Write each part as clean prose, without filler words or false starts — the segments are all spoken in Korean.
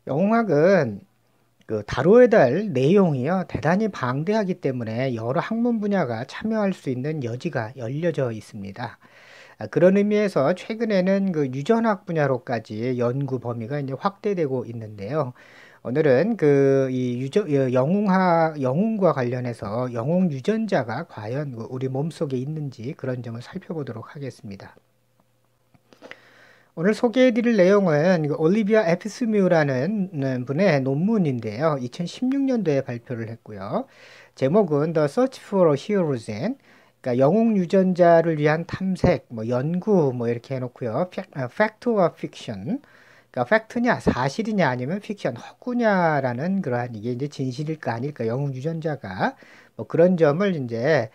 영웅학은 다루어야 될 내용이요, 대단히 방대하기 때문에 여러 학문 분야가 참여할 수 있는 여지가 열려져 있습니다. 그런 의미에서 최근에는 유전학 분야로까지 연구 범위가 이제 확대되고 있는데요. 오늘은 영웅과 관련해서 영웅 유전자가 과연 우리 몸속에 있는지 그런 점을 살펴보도록 하겠습니다. 오늘 소개해드릴 내용은 올리비아 에피스뮤라는 분의 논문인데요. 2016년도에 발표를 했고요. 제목은 The Search for a Hero's End, 그러니까 영웅 유전자를 위한 탐색, 연구, 이렇게 해놓고요. Fact or Fiction, 그러니까 팩트냐, 사실이냐, 아니면 픽션, 허구냐라는 그러한 이게 이제 진실일까 아닐까, 영웅 유전자가 그런 점을 이제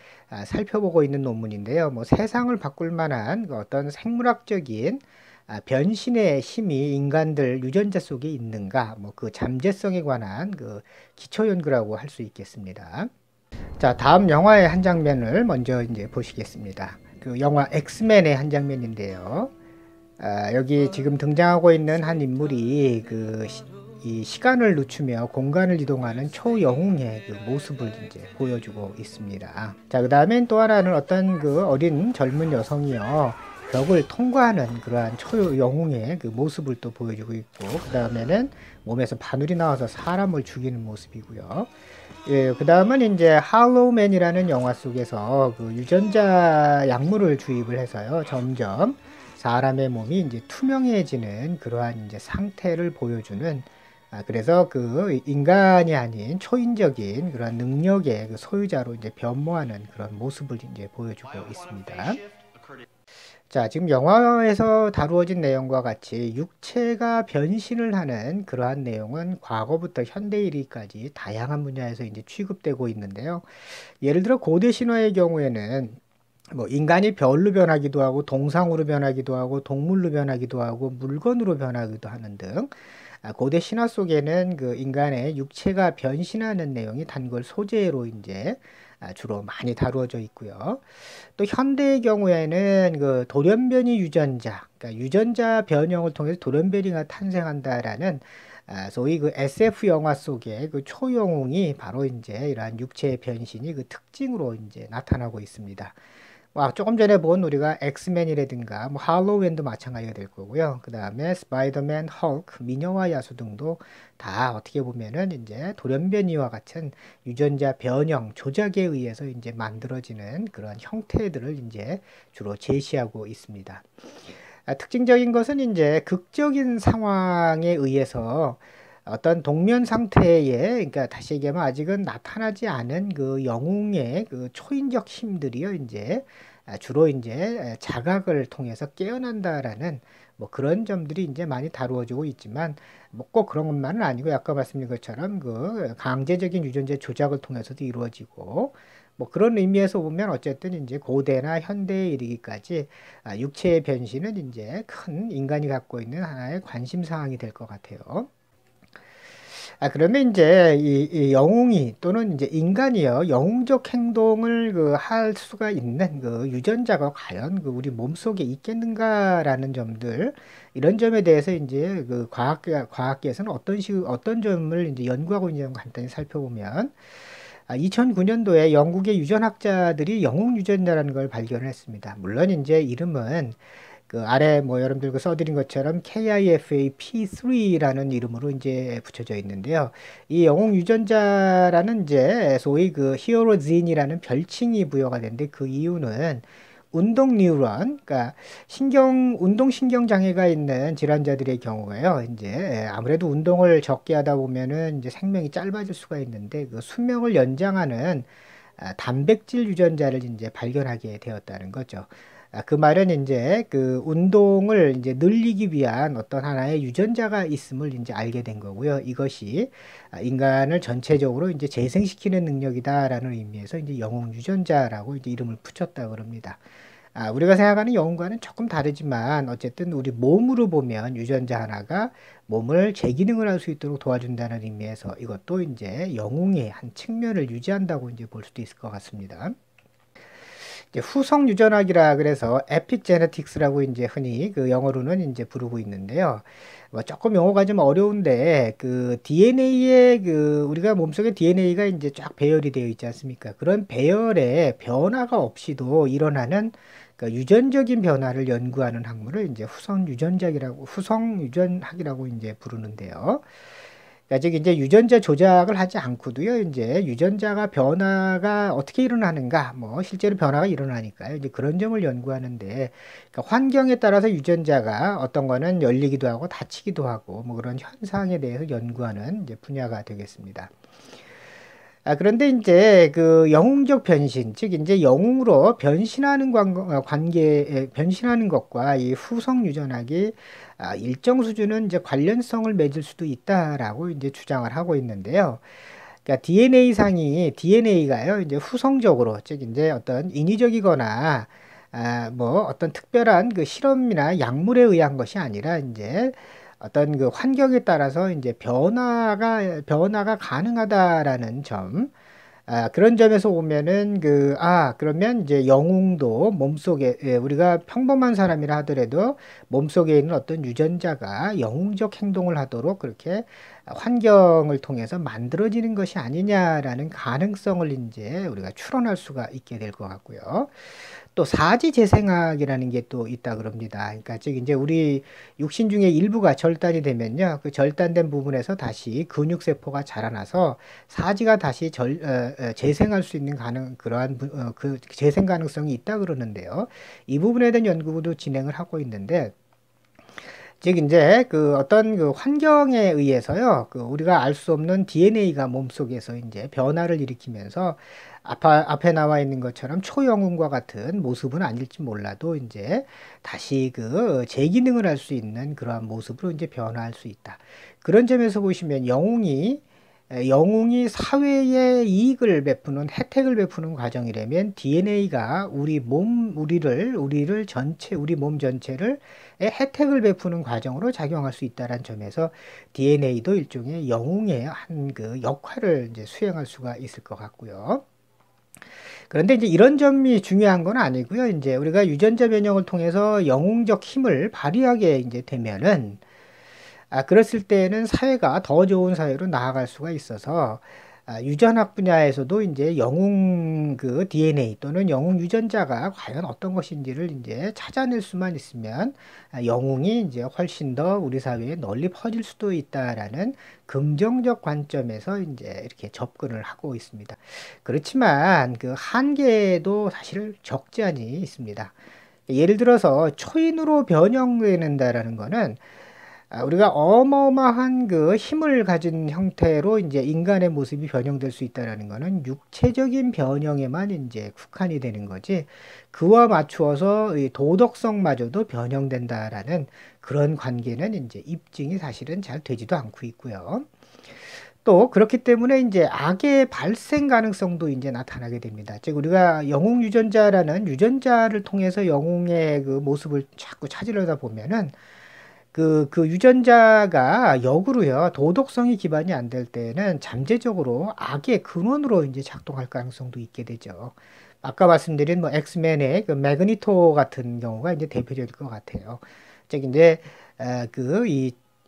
살펴보고 있는 논문인데요. 세상을 바꿀 만한 어떤 생물학적인 변신의 힘이 인간들 유전자 속에 있는가, 그 잠재성에 관한 기초 연구라고 할 수 있겠습니다. 자, 다음 영화의 한 장면을 먼저 이제 보시겠습니다. 그 영화 엑스맨의 한 장면인데요. 여기 지금 등장하고 있는 한 인물이 이 시간을 늦추며 공간을 이동하는 초영웅의 모습을 이제 보여주고 있습니다. 자, 그 다음엔 또 하나는 어떤 어린 젊은 여성이요, 벽을 통과하는 그러한 초영웅의 모습을 또 보여주고 있고, 그 다음에는 몸에서 바늘이 나와서 사람을 죽이는 모습이고요. 예, 그 다음은 이제 할로우맨이라는 영화 속에서 유전자 약물을 주입을 해서요, 점점 사람의 몸이 이제 투명해지는 그러한 이제 상태를 보여주는, 그래서 인간이 아닌 초인적인 그런 능력의 소유자로 이제 변모하는 그런 모습을 이제 보여주고 있습니다. 자, 지금 영화에서 다루어진 내용과 같이 육체가 변신을 하는 그러한 내용은 과거부터 현대 이르기까지 다양한 분야에서 이제 취급되고 있는데요. 예를 들어 고대 신화의 경우에는 인간이 별로 변하기도 하고, 동상으로 변하기도 하고, 동물로 변하기도 하고, 물건으로 변하기도 하는 등 고대 신화 속에는 인간의 육체가 변신하는 내용이 단골 소재로 이제 주로 많이 다루어져 있고요. 또 현대의 경우에는 돌연변이 유전자, 그러니까 유전자 변형을 통해서 돌연변이가 탄생한다라는 소위 SF 영화 속의 초영웅이 바로 이제 이러한 육체의 변신이 특징으로 이제 나타나고 있습니다. 조금 전에 본 우리가 엑스맨이라든가 할로윈도 마찬가지가 될 거고요. 그 다음에 스파이더맨, 헐크, 미녀와 야수 등도 다 어떻게 보면은 이제 돌연변이와 같은 유전자 변형, 조작에 의해서 이제 만들어지는 그런 형태들을 이제 주로 제시하고 있습니다. 특징적인 것은 이제 극적인 상황에 의해서 어떤 동면 상태에, 그러니까 다시 얘기하면 아직은 나타나지 않은 영웅의 초인적 힘들이요, 이제 주로 이제 자각을 통해서 깨어난다라는 그런 점들이 이제 많이 다루어지고 있지만, 꼭 그런 것만은 아니고, 아까 말씀드린 것처럼 강제적인 유전자 조작을 통해서도 이루어지고, 그런 의미에서 보면 어쨌든 이제 고대나 현대에 이르기까지 육체의 변신은 이제 큰 인간이 갖고 있는 하나의 관심 사항이 될 것 같아요. 그러면 이제 이 영웅이 또는 이제 인간이요, 영웅적 행동을 할 수가 있는 유전자가 과연 우리 몸속에 있겠는가라는 점들, 이런 점에 대해서 이제 과학계에서는 어떤 점을 이제 연구하고 있는지 간단히 살펴보면, 2009년도에 영국의 유전학자들이 영웅 유전자라는 걸 발견을 했습니다. 물론 이제 이름은 아래 여러분들 써드린 것처럼 KIFA-P3라는 이름으로 이제 붙여져 있는데요. 이 영웅 유전자라는 이제 소위 히어로진이라는 별칭이 부여가 되는데, 그 이유는 운동 뉴런, 그러니까 운동 신경 장애가 있는 질환자들의 경우가요, 이제 아무래도 운동을 적게 하다 보면은 이제 생명이 짧아질 수가 있는데, 수명을 연장하는 단백질 유전자를 이제 발견하게 되었다는 거죠. 그 말은 이제 운동을 이제 늘리기 위한 어떤 하나의 유전자가 있음을 이제 알게 된 거고요. 이것이 인간을 전체적으로 이제 재생시키는 능력이다라는 의미에서 이제 영웅 유전자라고 이제 이름을 붙였다 그럽니다. 우리가 생각하는 영웅과는 조금 다르지만, 어쨌든 우리 몸으로 보면 유전자 하나가 몸을 재기능을 할 수 있도록 도와준다는 의미에서 이것도 이제 영웅의 한 측면을 유지한다고 이제 볼 수도 있을 것 같습니다. 이제 후성 유전학이라 그래서 에피제네틱스라고 이제 흔히 그 영어로는 이제 부르고 있는데요. 뭐 조금 용어가 좀 어려운데 그 DNA의 그 우리가 몸속에 DNA가 이제 쫙 배열이 되어 있지 않습니까? 그런 배열에 변화가 없이도 일어나는 그 유전적인 변화를 연구하는 학문을 이제 후성 유전학이라고 이제 부르는데요. 그러니까 즉 이제 유전자 조작을 하지 않고도요, 이제 유전자가 변화가 어떻게 일어나는가, 뭐 실제로 변화가 일어나니까요. 이제 그런 점을 연구하는데, 그러니까 환경에 따라서 유전자가 어떤 거는 열리기도 하고 닫히기도 하고 뭐 그런 현상에 대해서 연구하는 이제 분야가 되겠습니다. 그런데 이제 그 영웅적 변신, 즉 이제 영웅으로 변신하는 관계, 변신하는 것과 이 후성 유전학이 일정 수준은 이제 관련성을 맺을 수도 있다라고 이제 주장을 하고 있는데요. 그러니까 DNA가요, 이제 후성적으로, 즉 이제 어떤 인위적이거나 뭐 어떤 특별한 그 실험이나 약물에 의한 것이 아니라 이제 어떤 그 환경에 따라서 이제 변화가 가능하다라는 점, 그런 점에서 보면은 그러면 이제 영웅도 몸속에, 예, 우리가 평범한 사람이라 하더라도 몸속에 있는 어떤 유전자가 영웅적 행동을 하도록 그렇게 환경을 통해서 만들어지는 것이 아니냐라는 가능성을 이제 우리가 추론할 수가 있게 될 것 같고요. 또 사지 재생학이라는 게 또 있다 그럽니다. 그러니까 즉 이제 우리 육신 중에 일부가 절단이 되면요, 그 절단된 부분에서 다시 근육 세포가 자라나서 사지가 다시 재생할 수 있는 그 재생 가능성이 있다 그러는데요. 이 부분에 대한 연구도 진행을 하고 있는데. 즉 이제 그 어떤 그 환경에 의해서요, 그 우리가 알 수 없는 DNA가 몸속에서 이제 변화를 일으키면서 앞에 나와 있는 것처럼 초영웅과 같은 모습은 아닐지 몰라도 이제 다시 그 재기능을 할 수 있는 그러한 모습으로 이제 변화할 수 있다. 그런 점에서 보시면 영웅이 사회에 이익을 베푸는 혜택을 베푸는 과정이라면 DNA가 우리 몸 전체를 혜택을 베푸는 과정으로 작용할 수 있다는 점에서 DNA도 일종의 영웅의 한 그 역할을 이제 수행할 수가 있을 것 같고요. 그런데 이제 이런 점이 중요한 건 아니고요. 이제 우리가 유전자 변형을 통해서 영웅적 힘을 발휘하게 이제 되면은 그랬을 때에는 사회가 더 좋은 사회로 나아갈 수가 있어서 유전학 분야에서도 이제 영웅 그 DNA 또는 영웅 유전자가 과연 어떤 것인지를 이제 찾아낼 수만 있으면 영웅이 이제 훨씬 더 우리 사회에 널리 퍼질 수도 있다라는 긍정적 관점에서 이제 이렇게 접근을 하고 있습니다. 그렇지만 그 한계도 사실 적지 않이 있습니다. 예를 들어서 초인으로 변형된다라는 거는 우리가 어마어마한 그 힘을 가진 형태로 이제 인간의 모습이 변형될 수 있다라는 거는 육체적인 변형에만 이제 국한이 되는 거지, 그와 맞추어서 이 도덕성마저도 변형된다라는 그런 관계는 이제 입증이 사실은 잘 되지도 않고 있고요. 또 그렇기 때문에 이제 악의 발생 가능성도 이제 나타나게 됩니다. 즉 우리가 영웅 유전자라는 유전자를 통해서 영웅의 그 모습을 자꾸 찾으려다 보면은 그 유전자가 역으로요, 도덕성이 기반이 안 될 때는 잠재적으로 악의 근원으로 이제 작동할 가능성도 있게 되죠. 아까 말씀드린 뭐 엑스맨의 그 매그니토 같은 경우가 이제 대표적일 것 같아요. 즉 이제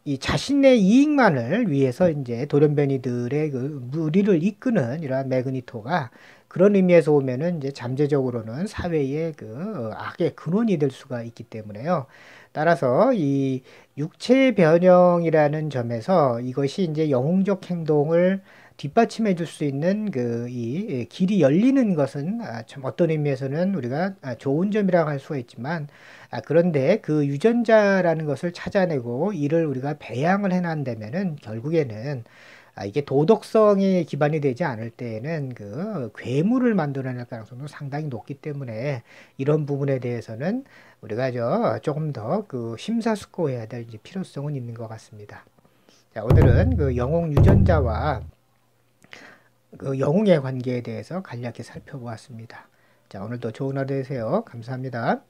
이 자신의 이익만을 위해서 이제 돌연변이들의 그 무리를 이끄는 이러한 매그니토가 그런 의미에서 보면은 이제 잠재적으로는 사회의 그 악의 근원이 될 수가 있기 때문에요. 따라서 이 육체 변형이라는 점에서 이것이 이제 영웅적 행동을 뒷받침해 줄 수 있는 이 길이 열리는 것은 참 어떤 의미에서는 우리가 좋은 점이라고 할 수가 있지만, 그런데 그 유전자라는 것을 찾아내고 이를 우리가 배양을 해난다면은 결국에는 이게 도덕성이 기반이 되지 않을 때에는 그 괴물을 만들어낼 가능성도 상당히 높기 때문에 이런 부분에 대해서는 우리가 조금 더 그 심사숙고해야 될 이제 필요성은 있는 것 같습니다. 자, 오늘은 그 영웅 유전자와 그 영웅의 관계에 대해서 간략히 살펴보았습니다. 자, 오늘도 좋은 하루 되세요. 감사합니다.